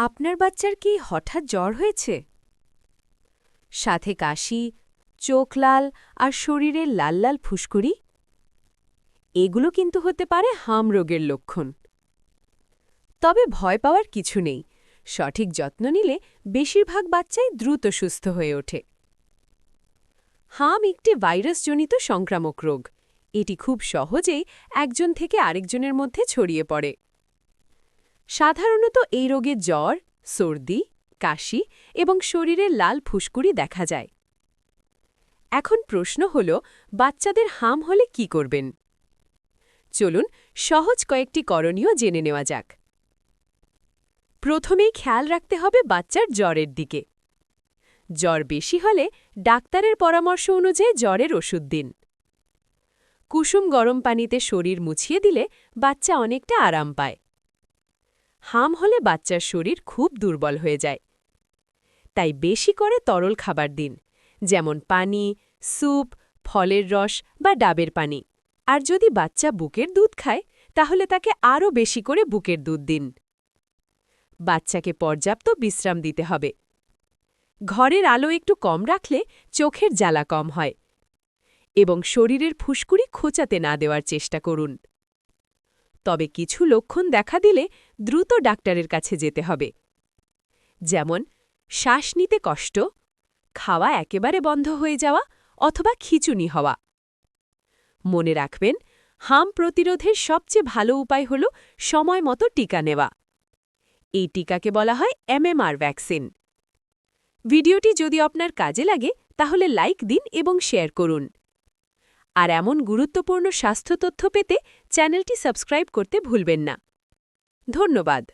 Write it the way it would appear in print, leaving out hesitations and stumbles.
আপনার বাচ্চার কি হঠাৎ জ্বর হয়েছে? সাথে কাশি, চোখ লাল আর শরীরে লাল লাল ফুসকুড়ি? এগুলো কিন্তু হতে পারে হাম রোগের লক্ষণ। তবে ভয় পাওয়ার কিছু নেই, সঠিক যত্ন নিলে বেশিরভাগ বাচ্চাই দ্রুত সুস্থ হয়ে ওঠে। হাম একটি ভাইরাসজনিত সংক্রামক রোগ। এটি খুব সহজেই একজন থেকে আরেকজনের মধ্যে ছড়িয়ে পড়ে। সাধারণত এই রোগে জ্বর, সর্দি, কাশি এবং শরীরে লাল ফুসকুড়ি দেখা যায়। এখন প্রশ্ন হল, বাচ্চাদের হাম হলে কি করবেন? চলুন সহজ কয়েকটি করণীয় জেনে নেওয়া যাক। প্রথমেই খেয়াল রাখতে হবে বাচ্চার জ্বরের দিকে। জ্বর বেশি হলে ডাক্তারের পরামর্শ অনুযায়ী জ্বরের ওষুধ দিন। কুসুম গরম পানিতে শরীর মুছিয়ে দিলে বাচ্চা অনেকটা আরাম পায়। হাম হলে বাচ্চার শরীর খুব দুর্বল হয়ে যায়। তাই বেশি করে তরল খাবার দিন, যেমন পানি, স্যুপ, ফলের রস বা ডাবের পানি। আর যদি বাচ্চা বুকের দুধ খায়, তাহলে তাকে আরও বেশি করে বুকের দুধ দিন। বাচ্চাকে পর্যাপ্ত বিশ্রাম দিতে হবে। ঘরের আলো একটু কম রাখলে চোখের জ্বালা কম হয়। এবং শরীরের ফুসকুড়ি খোঁচাতে না দেওয়ার চেষ্টা করুন। তবে কিছু লক্ষণ দেখা দিলে দ্রুত ডাক্তারের কাছে যেতে হবে, যেমন শ্বাস নিতে কষ্ট, খাওয়া একেবারে বন্ধ হয়ে যাওয়া অথবা খিঁচুনি হওয়া। মনে রাখবেন, হাম প্রতিরোধের সবচেয়ে ভালো উপায় হল সময় মতো টিকা নেওয়া। এই টিকাকে বলা হয় MMR ভ্যাকসিন। ভিডিওটি যদি আপনার কাজে লাগে তাহলে লাইক দিন এবং শেয়ার করুন। আর এমন গুরুত্বপূর্ণ স্বাস্থ্য তথ্য পেতে চ্যানেলটি সাবস্ক্রাইব করতে ভুলবেন না। ধন্যবাদ।